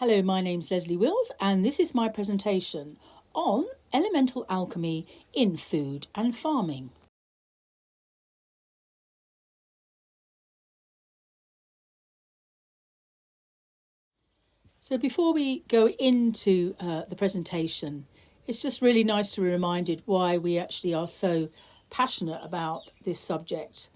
Hello, my name's Leslie Wills and this is my presentation on elemental alchemy in food and farming. So before we go into the presentation, it's just really nice to be reminded why we actually are so passionate about this subject.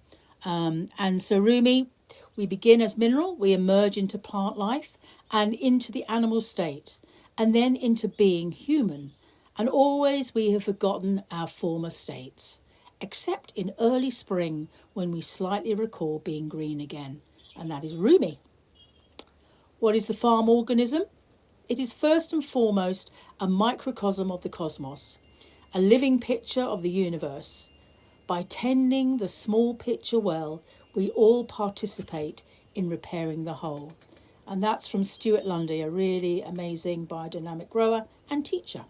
And so Rumi, we begin as mineral, we emerge into plant life and into the animal state, and then into being human. And always we have forgotten our former states, except in early spring when we slightly recall being green again. And that is Rumi. What is the farm organism? It is first and foremost a microcosm of the cosmos, a living picture of the universe. By tending the small picture well, we all participate in repairing the whole. And that's from Stuart Lundy, a really amazing biodynamic grower and teacher.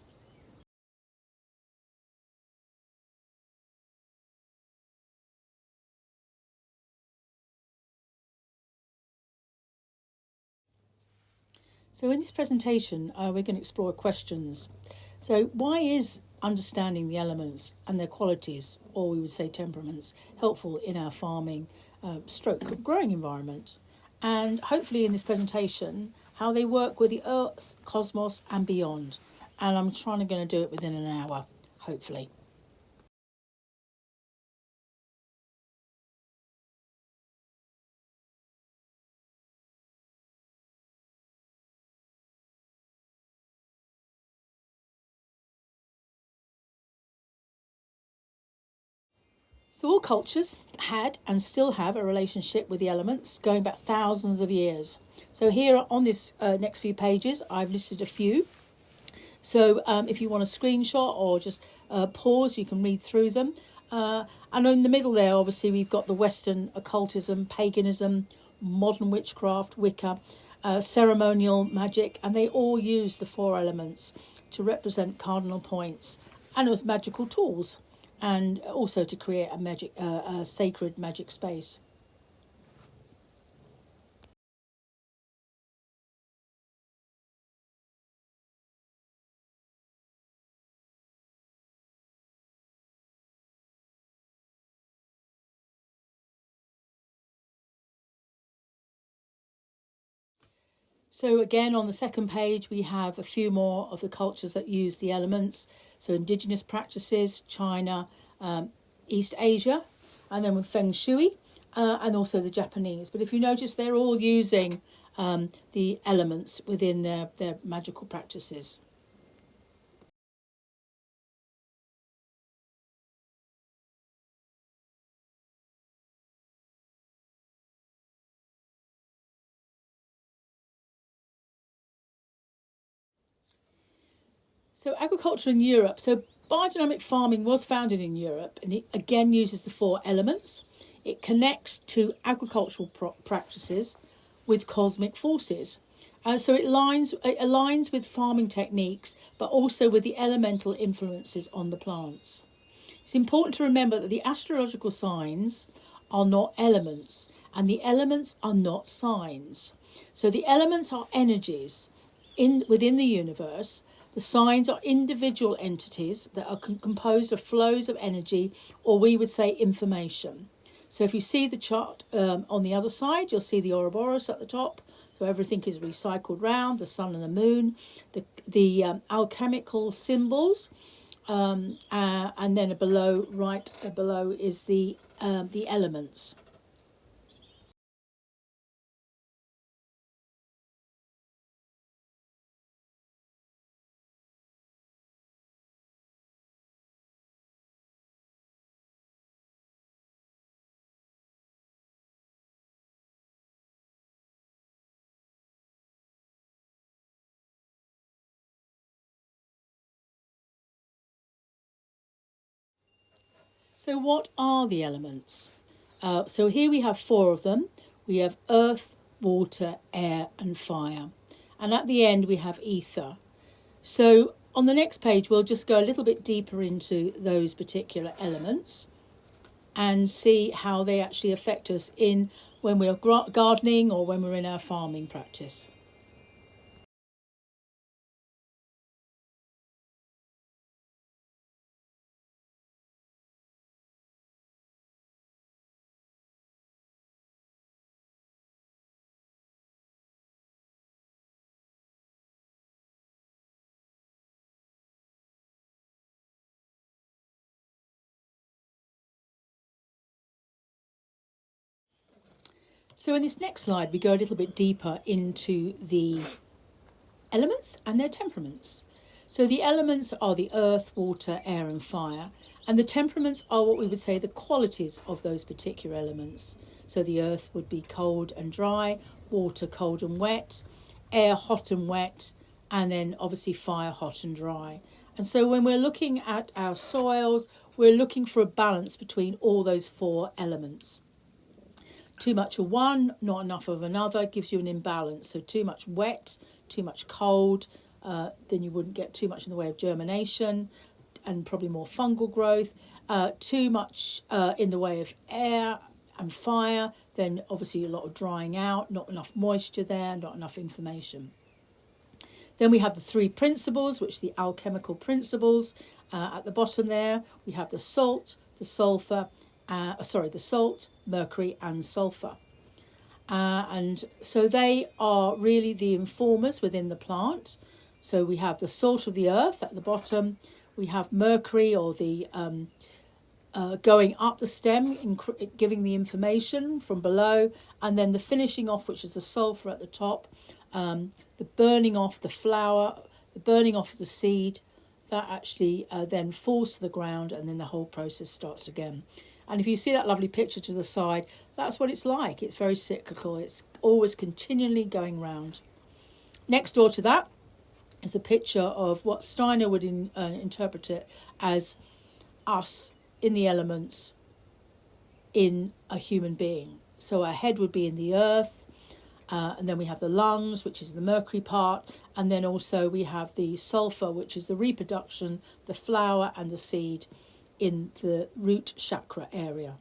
So in this presentation, we're going to explore questions. So why is understanding the elements and their qualities, or we would say temperaments, helpful in our farming stroke growing environment? And hopefully in this presentation, how they work with the earth, cosmos and beyond. And I'm going to do it within an hour, hopefully. So all cultures had and still have a relationship with the elements going back thousands of years. So here on this next few pages, I've listed a few. So if you want a screenshot or just pause, you can read through them. And in the middle there, obviously, we've got the Western occultism, paganism, modern witchcraft, Wicca, ceremonial magic, and they all use the four elements to represent cardinal points and as magical tools, and also to create a sacred magic space. So again, on the second page, we have a few more of the cultures that use the elements. So indigenous practices, China, East Asia, and then with Feng Shui, and also the Japanese. But if you notice, they're all using the elements within their magical practices. So agriculture in Europe. So biodynamic farming was founded in Europe, and it again uses the four elements. It connects to agricultural practices with cosmic forces. So it aligns with farming techniques, but also with the elemental influences on the plants. It's important to remember that the astrological signs are not elements, and the elements are not signs. So the elements are energies within the universe. The signs are individual entities that are composed of flows of energy, or we would say information. So if you see the chart on the other side, you'll see the Ouroboros at the top. So everything is recycled round, the sun and the moon, the alchemical symbols, and then right below is the elements. So what are the elements? So here we have four of them. We have earth, water, air and fire. And at the end we have ether. So on the next page we'll just go a little bit deeper into those particular elements and see how they actually affect us when we're gardening or when we're in our farming practice. So in this next slide, we go a little bit deeper into the elements and their temperaments. So the elements are the earth, water, air and fire, and the temperaments are what we would say the qualities of those particular elements. So the earth would be cold and dry, water cold and wet, air hot and wet, and then obviously fire hot and dry. And so when we're looking at our soils, we're looking for a balance between all those four elements. Too much of one, not enough of another, gives you an imbalance. So too much wet, too much cold, then you wouldn't get too much in the way of germination and probably more fungal growth. Too much in the way of air and fire, then obviously a lot of drying out, not enough moisture there, not enough information. Then we have the three principles, which are the alchemical principles. At the bottom there, we have the salt, the sulfur, the salt, mercury and sulfur. And so they are really the informers within the plant. So we have the salt of the earth at the bottom. We have mercury, or the going up the stem, giving the information from below. And then the finishing off, which is the sulfur at the top. The burning off the flower, the burning off the seed, that actually then falls to the ground, and then the whole process starts again. And if you see that lovely picture to the side, that's what it's like. It's very cyclical. It's always continually going round. Next door to that is a picture of what Steiner would interpret it as us in the elements in a human being. So our head would be in the earth, and then we have the lungs, which is the mercury part, and then also we have the sulfur, which is the reproduction, the flower and the seed in the root chakra area.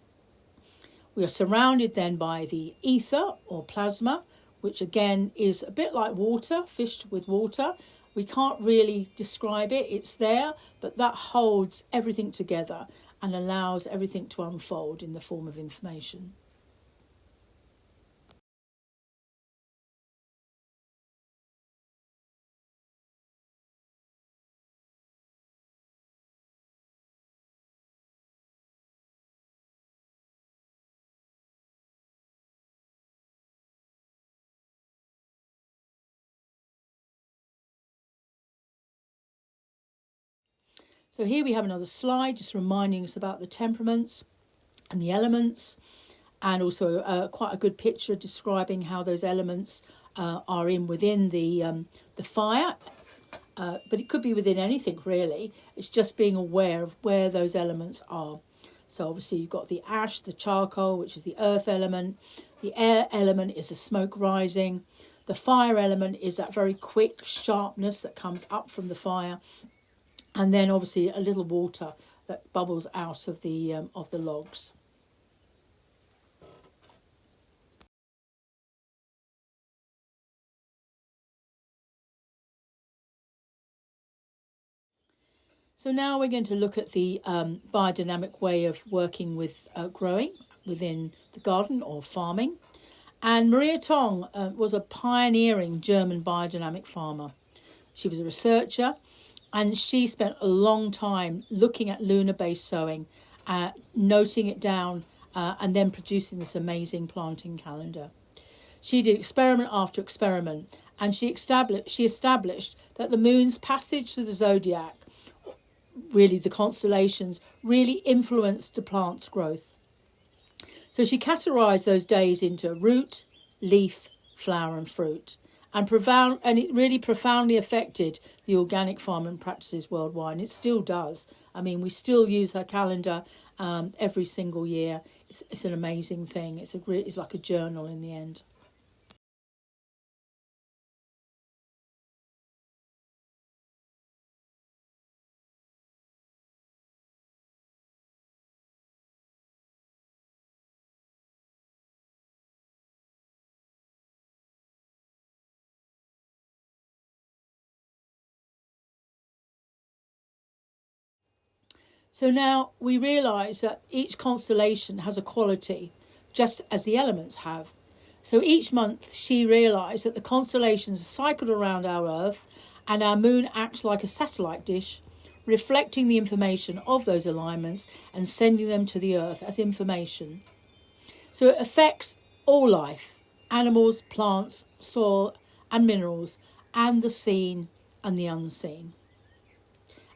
We are surrounded then by the ether or plasma, which again is a bit like water, fish with water. We can't really describe it, it's there, but that holds everything together and allows everything to unfold in the form of information. So here we have another slide just reminding us about the temperaments and the elements, and also quite a good picture describing how those elements are within the fire, but it could be within anything really. It's just being aware of where those elements are. So obviously you've got the ash, the charcoal, which is the earth element. The air element is the smoke rising. The fire element is that very quick sharpness that comes up from the fire. And then obviously a little water that bubbles out of the logs. So now we're going to look at the biodynamic way of working with growing within the garden or farming. And Maria Tong was a pioneering German biodynamic farmer. She was a researcher. And she spent a long time looking at lunar-based sowing, noting it down, and then producing this amazing planting calendar. She did experiment after experiment, and she established that the moon's passage through the zodiac, really the constellations, really influenced the plant's growth. So she categorised those days into root, leaf, flower and fruit. And it really profoundly affected the organic farming practices worldwide. And it still does. I mean, we still use her calendar every single year. It's an amazing thing. It's like a journal in the end. So now we realise that each constellation has a quality, just as the elements have. So each month she realised that the constellations are cycled around our Earth, and our moon acts like a satellite dish, reflecting the information of those alignments and sending them to the Earth as information. So it affects all life, animals, plants, soil and minerals, and the seen and the unseen.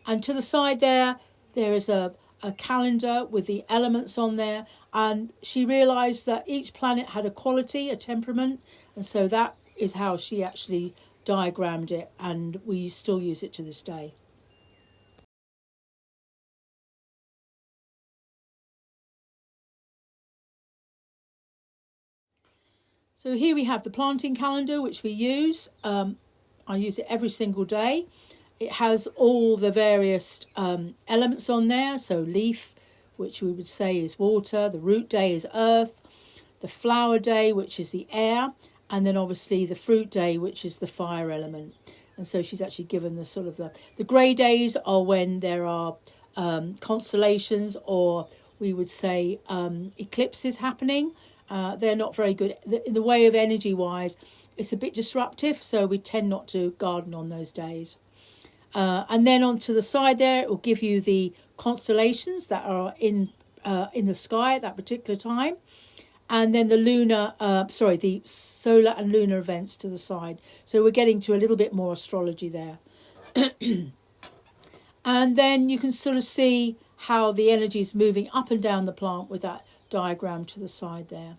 And to the side there is a calendar with the elements on there, and she realised that each planet had a quality, a temperament, and so that is how she actually diagrammed it, and we still use it to this day. So here we have the planting calendar, which we use. I use it every single day. It has all the various elements on there. So leaf, which we would say is water. The root day is earth. The flower day, which is the air. And then obviously the fruit day, which is the fire element. And so she's actually given the sort of the grey days are when there are constellations, or we would say eclipses happening. They're not very good in the way of energy wise. It's a bit disruptive, so we tend not to garden on those days. And then onto the side there, it will give you the constellations that are in the sky at that particular time, and then the solar and lunar events to the side. So we're getting to a little bit more astrology there. And then you can sort of see how the energy is moving up and down the plant with that diagram to the side there.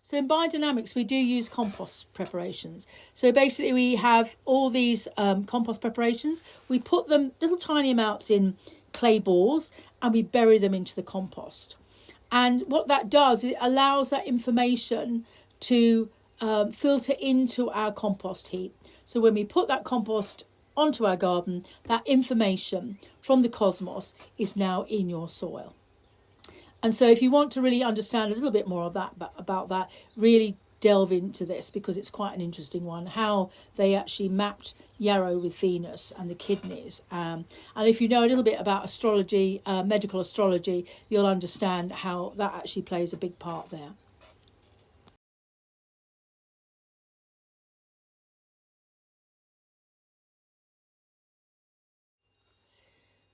So in biodynamics, we do use compost preparations. So basically we have all these compost preparations. We put them, little tiny amounts, in clay balls, and we bury them into the compost. And what that does, it allows that information to filter into our compost heap. So when we put that compost onto our garden, that information from the cosmos is now in your soil. And so if you want to really understand a little bit more of that, about that, really delve into this, because it's quite an interesting one, how they actually mapped Yarrow with Venus and the kidneys. And if you know a little bit about astrology, medical astrology, you'll understand how that actually plays a big part there.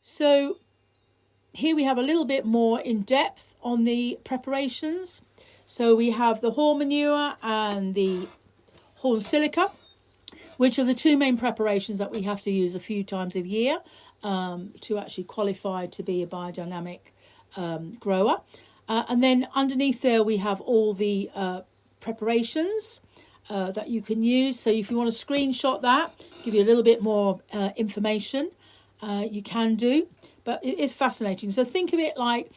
So here we have a little bit more in depth on the preparations. So we have the horn manure and the horn silica, which are the two main preparations that we have to use a few times a year to actually qualify to be a biodynamic grower. And then underneath there we have all the preparations that you can use. So if you want to screenshot that, give you a little bit more information, you can do. But it is fascinating. So think of it like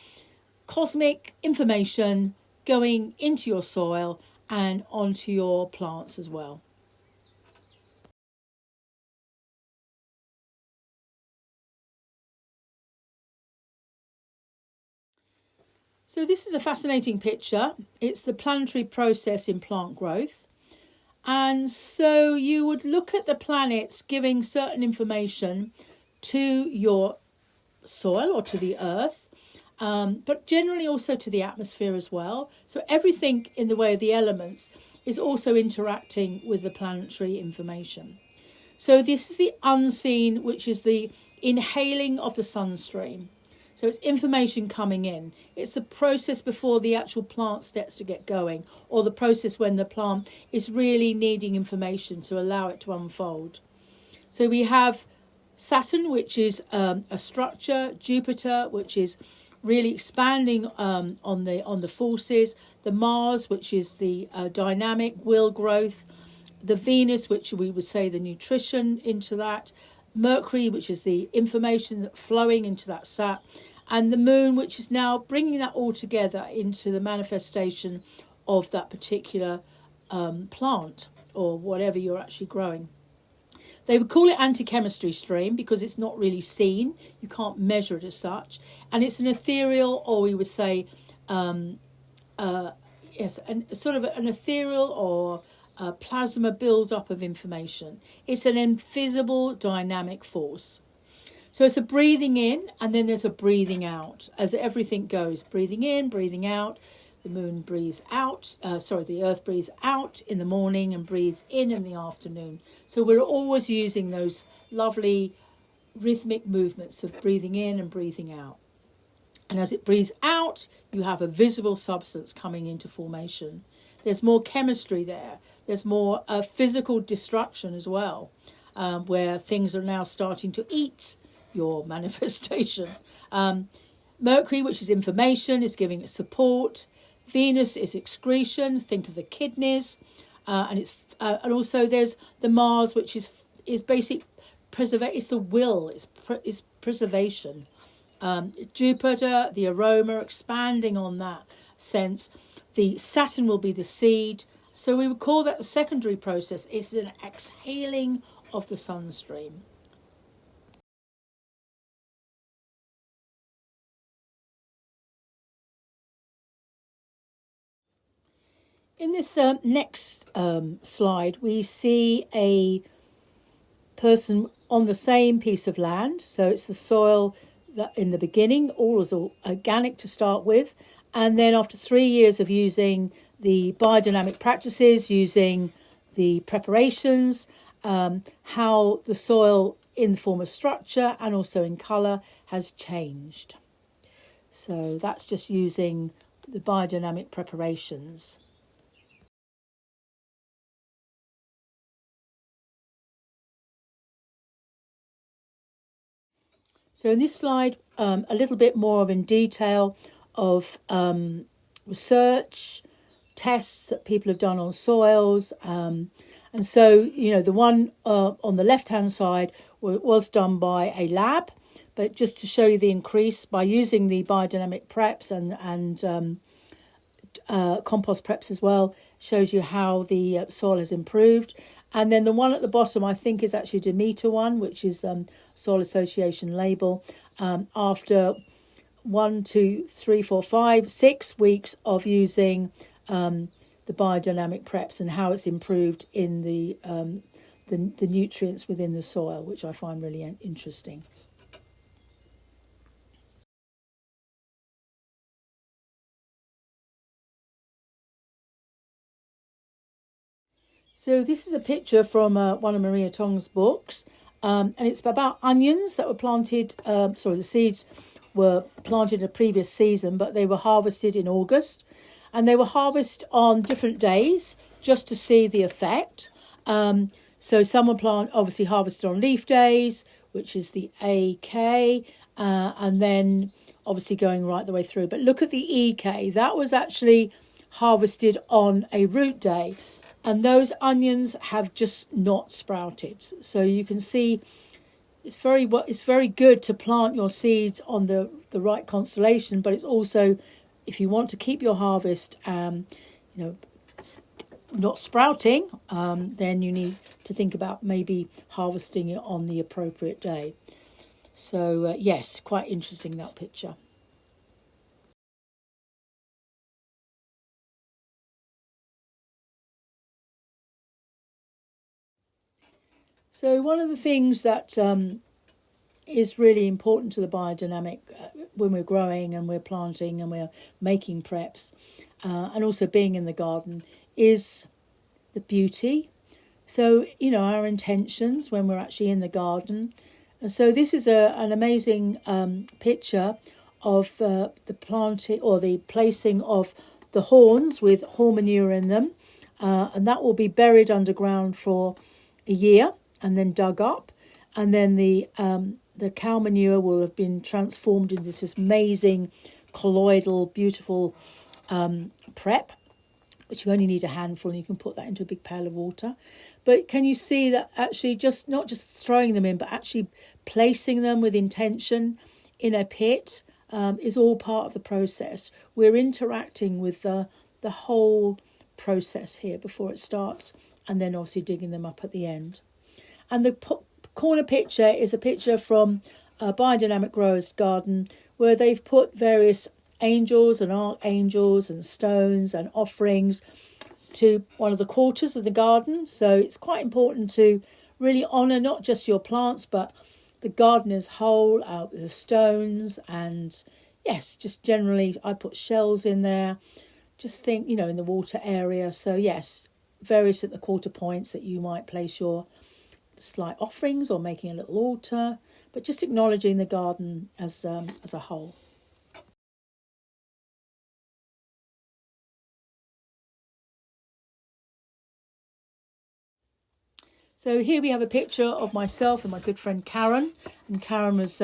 cosmic information going into your soil and onto your plants as well. So this is a fascinating picture. It's the planetary process in plant growth. And so you would look at the planets giving certain information to your soil or to the earth, but generally also to the atmosphere as well. So everything in the way of the elements is also interacting with the planetary information. So this is the unseen, which is the inhaling of the sunstream. So it's information coming in. It's the process before the actual plant starts to get going, or the process when the plant is really needing information to allow it to unfold. So we have Saturn, which is a structure, Jupiter, which is really expanding on the forces, the Mars, which is the dynamic will growth, the Venus, which we would say the nutrition into that, Mercury, which is the information flowing into that sap, and the Moon, which is now bringing that all together into the manifestation of that particular plant or whatever you're actually growing. They would call it anti-chemistry stream because it's not really seen. You can't measure it as such. And it's an ethereal, or we would say, sort of an ethereal or plasma build-up of information. It's an invisible dynamic force. So it's a breathing in, and then there's a breathing out as everything goes. Breathing in, breathing out. The moon breathes out. The earth breathes out in the morning and breathes in the afternoon. So we're always using those lovely rhythmic movements of breathing in and breathing out. And as it breathes out, you have a visible substance coming into formation. There's more chemistry there. There's more physical destruction as well, where things are now starting to eat your manifestation. Mercury, which is information, is giving it support. Venus is excretion. Think of the kidneys, and also there's the Mars, which is basic preservation. It's the will. It's preservation. Jupiter, the aroma, expanding on that sense. The Saturn will be the seed. So we would call that the secondary process. It's an exhaling of the sun stream. In this next slide, we see a person on the same piece of land. So it's the soil that in the beginning, all was organic to start with. And then after 3 years of using the biodynamic practices, using the preparations, how the soil in the form of structure and also in colour has changed. So that's just using the biodynamic preparations. So in this slide, a little bit more of in detail of research, tests that people have done on soils. And so, the one on the left-hand side was done by a lab, but just to show you the increase by using the biodynamic preps and compost preps as well, shows you how the soil has improved. And then the one at the bottom, I think, is actually Demeter one, which is Soil Association label. After 1, 2, 3, 4, 5, 6 weeks of using the biodynamic preps and how it's improved in the nutrients within the soil, which I find really interesting. So this is a picture from one of Maria Tong's books, and it's about onions that were planted. The seeds were planted in a previous season, but they were harvested in August, and they were harvested on different days just to see the effect. So some were obviously harvested on leaf days, which is the AK, and then obviously going right the way through. But look at the EK. That was actually harvested on a root day. And those onions have just not sprouted. So you can see it's very good to plant your seeds on the right constellation, but it's also, if you want to keep your harvest not sprouting, then you need to think about maybe harvesting it on the appropriate day. So yes, quite interesting, that picture. So one of the things that is really important to the biodynamic when we're growing and we're planting and we're making preps and also being in the garden is the beauty. So, our intentions when we're actually in the garden. And so this is an amazing picture of the planting or the placing of the horns with horn manure in them. And that will be buried underground for a year and then dug up, and then the cow manure will have been transformed into this amazing colloidal, beautiful prep, which you only need a handful, and you can put that into a big pail of water. But can you see that actually just not just throwing them in, but actually placing them with intention in a pit is all part of the process. We're interacting with the whole process here before it starts, and then obviously digging them up at the end. And the corner picture is a picture from a biodynamic grower's garden where they've put various angels and archangels and stones and offerings to one of the quarters of the garden. So it's quite important to really honour not just your plants but the garden as whole, out with the stones, and yes, just generally I put shells in there. Just think, in the water area. So yes, various at the quarter points that you might place your slight offerings or making a little altar, but just acknowledging the garden as a whole. So here we have a picture of myself and my good friend Karen, and Karen was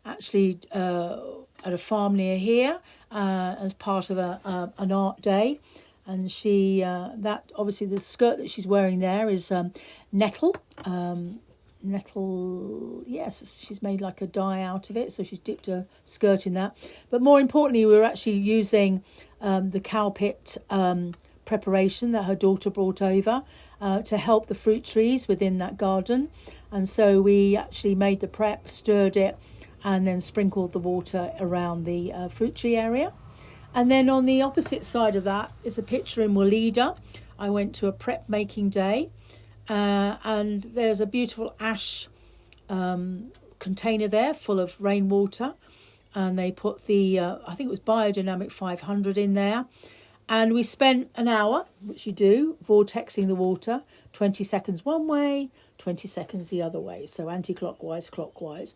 actually at a farm near here as part of an art day, and she that obviously the skirt that she's wearing there is nettle. Nettle, yes, she's made like a dye out of it, so she's dipped her skirt in that. But more importantly, we were actually using the cow pit preparation that her daughter brought over to help the fruit trees within that garden. And so we actually made the prep, stirred it, and then sprinkled the water around the fruit tree area. And then on the opposite side of that is a picture in Walida. I went to a prep making day, and there's a beautiful ash container there full of rainwater, and they put the I think it was Biodynamic 500 in there, and we spent an hour, which you do, vortexing the water, 20 seconds one way, 20 seconds the other way, so anti-clockwise, clockwise.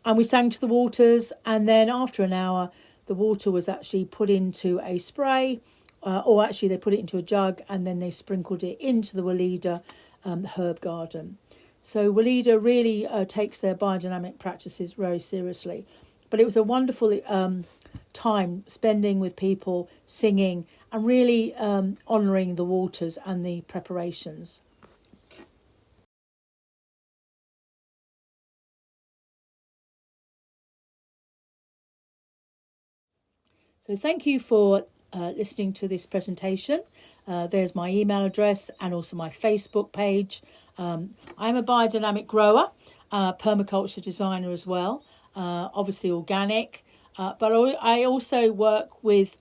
And we sang to the waters, and then after an hour the water was actually put into a spray, or actually they put it into a jug, and then they sprinkled it into the Walida herb garden. So Walida really takes their biodynamic practices very seriously. But it was a wonderful time spending with people, singing, and really honouring the waters and the preparations. So thank you for listening to this presentation. There's my email address and also my Facebook page. I'm a biodynamic grower, permaculture designer as well, obviously organic, but I also work with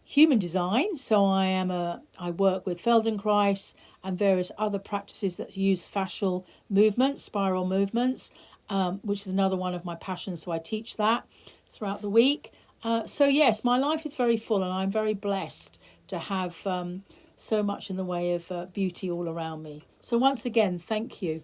human design. So I work with Feldenkrais and various other practices that use fascial movements, spiral movements, which is another one of my passions. So I teach that throughout the week. So yes, my life is very full, and I'm very blessed to have so much in the way of beauty all around me. So once again, thank you.